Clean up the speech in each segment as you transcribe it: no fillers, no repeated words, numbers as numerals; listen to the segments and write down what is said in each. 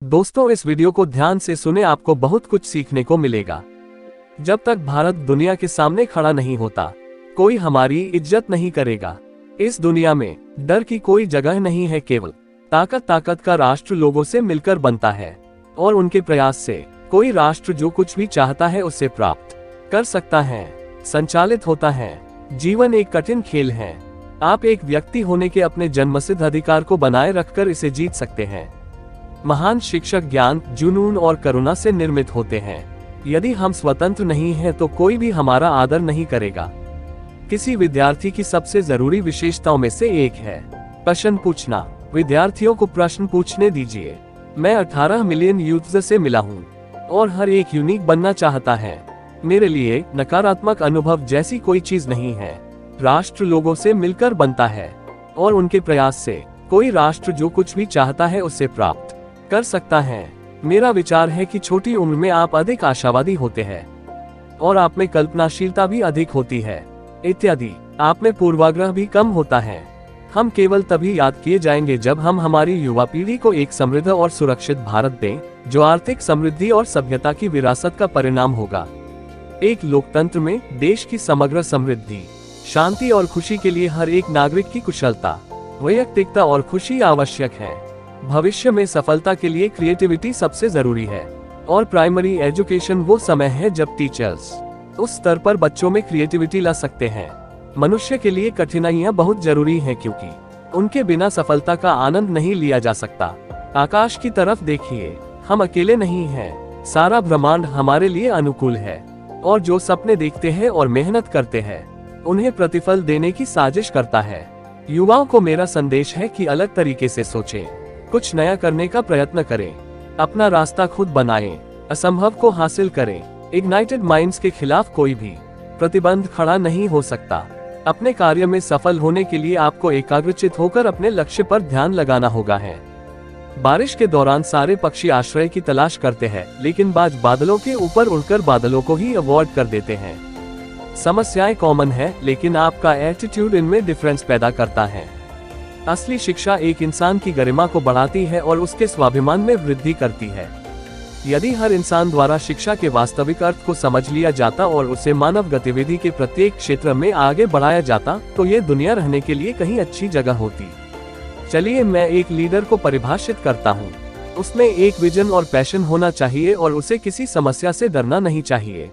दोस्तों, इस वीडियो को ध्यान से सुने, आपको बहुत कुछ सीखने को मिलेगा। जब तक भारत दुनिया के सामने खड़ा नहीं होता, कोई हमारी इज्जत नहीं करेगा। इस दुनिया में डर की कोई जगह नहीं है, केवल ताकत का राष्ट्र लोगों से मिलकर बनता है और उनके प्रयास से कोई राष्ट्र जो कुछ भी चाहता है उसे प्राप्त कर सकता है, संचालित होता है। जीवन एक कठिन खेल है। आप एक व्यक्ति होने के अपने जन्मसिद्ध अधिकार को बनाए रखकर इसे जीत सकते हैं। महान शिक्षक ज्ञान, जुनून और करुणा से निर्मित होते हैं। यदि हम स्वतंत्र नहीं हैं तो कोई भी हमारा आदर नहीं करेगा। किसी विद्यार्थी की सबसे जरूरी विशेषताओं में से एक है प्रश्न पूछना। विद्यार्थियों को प्रश्न पूछने दीजिए। मैं 18 मिलियन यूथ से मिला हूँ और हर एक यूनिक बनना चाहता है। मेरे लिए नकारात्मक अनुभव जैसी कोई चीज नहीं है। राष्ट्र लोगों से मिलकर बनता है और उनके प्रयास से कोई राष्ट्र जो कुछ भी चाहता है उसे प्राप्त कर सकता है। मेरा विचार है कि छोटी उम्र में आप अधिक आशावादी होते हैं और आप में कल्पनाशीलता भी अधिक होती है, इत्यादि। आप में पूर्वाग्रह भी कम होता है। हम केवल तभी याद किए जाएंगे जब हम हमारी युवा पीढ़ी को एक समृद्ध और सुरक्षित भारत दें, जो आर्थिक समृद्धि और सभ्यता की विरासत का परिणाम होगा। एक लोकतंत्र में देश की समग्र समृद्धि, शांति और खुशी के लिए हर एक नागरिक की कुशलता, वैयक्तिकता और खुशी आवश्यक है। भविष्य में सफलता के लिए क्रिएटिविटी सबसे जरूरी है और प्राइमरी एजुकेशन वो समय है जब टीचर्स उस स्तर पर बच्चों में क्रिएटिविटी ला सकते हैं। मनुष्य के लिए कठिनाइयां बहुत जरूरी हैं, क्योंकि उनके बिना सफलता का आनंद नहीं लिया जा सकता। आकाश की तरफ देखिए, हम अकेले नहीं हैं। सारा ब्रह्मांड हमारे लिए अनुकूल है और जो सपने देखते हैं और मेहनत करते हैं, उन्हें प्रतिफल देने की साजिश करता है। युवाओं को मेरा संदेश है कि अलग तरीके से सोचें, कुछ नया करने का प्रयत्न करें, अपना रास्ता खुद बनाएं, असंभव को हासिल करें। इग्नाइटेड माइंड्स के खिलाफ कोई भी प्रतिबंध खड़ा नहीं हो सकता। अपने कार्य में सफल होने के लिए आपको एकाग्रचित होकर अपने लक्ष्य पर ध्यान लगाना होगा है। बारिश के दौरान सारे पक्षी आश्रय की तलाश करते हैं, लेकिन बाज बादलों के ऊपर उड़कर बादलों को ही अवॉइड कर देते हैं। समस्याएं कॉमन है, लेकिन आपका एटीट्यूड इनमें डिफरेंस पैदा करता है। असली शिक्षा एक इंसान की गरिमा को बढ़ाती है और उसके स्वाभिमान में वृद्धि करती है। यदि हर इंसान द्वारा शिक्षा के वास्तविक अर्थ को समझ लिया जाता और उसे मानव गतिविधि के प्रत्येक क्षेत्र में आगे बढ़ाया जाता, तो ये दुनिया रहने के लिए कहीं अच्छी जगह होती। चलिए मैं एक लीडर को परिभाषित करता हूँ। उसमें एक विजन और पैशन होना चाहिए और उसे किसी समस्या से डरना नहीं चाहिए,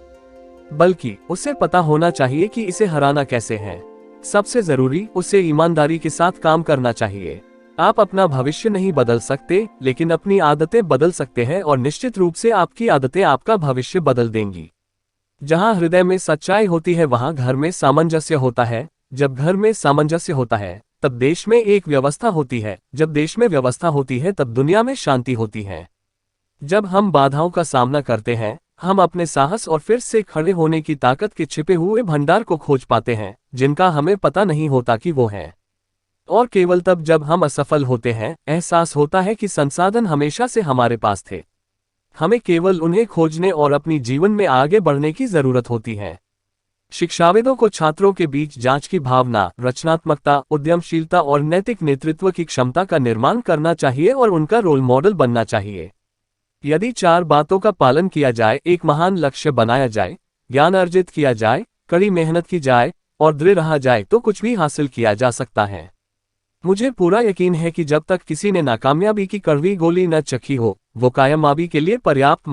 बल्कि उसे पता होना चाहिए कि इसे हराना कैसे है। सबसे जरूरी, उसे ईमानदारी के साथ काम करना चाहिए। आप अपना भविष्य नहीं बदल सकते, लेकिन अपनी आदतें बदल सकते हैं और निश्चित रूप से आपकी आदतें आपका भविष्य बदल देंगी। जहां हृदय में सच्चाई होती है वहां घर में सामंजस्य होता है। जब घर में सामंजस्य होता है तब देश में एक व्यवस्था होती है। जब देश में व्यवस्था होती है तब दुनिया में शांति होती है। जब हम बाधाओं का सामना करते हैं, हम अपने साहस और फिर से खड़े होने की ताकत के छिपे हुए भंडार को खोज पाते हैं, जिनका हमें पता नहीं होता कि वो है। और केवल तब जब हम असफल होते हैं, एहसास होता है कि संसाधन हमेशा से हमारे पास थे। हमें केवल उन्हें खोजने और अपनी जीवन में आगे बढ़ने की जरूरत होती है। शिक्षाविदों को छात्रों के बीच जांच की भावना, रचनात्मकता, उद्यमशीलता और नैतिक नेतृत्व की क्षमता का निर्माण करना चाहिए और उनका रोल मॉडल बनना चाहिए। यदि 4 बातों का पालन किया जाए, एक महान लक्ष्य बनाया जाए, ज्ञान अर्जित किया जाए, कड़ी मेहनत की जाए और दृढ़ रहा जाए, तो कुछ भी हासिल किया जा सकता है। मुझे पूरा यकीन है कि जब तक किसी ने नाकामयाबी की कड़वी गोली न चखी हो, वो कामयाबी के लिए पर्याप्त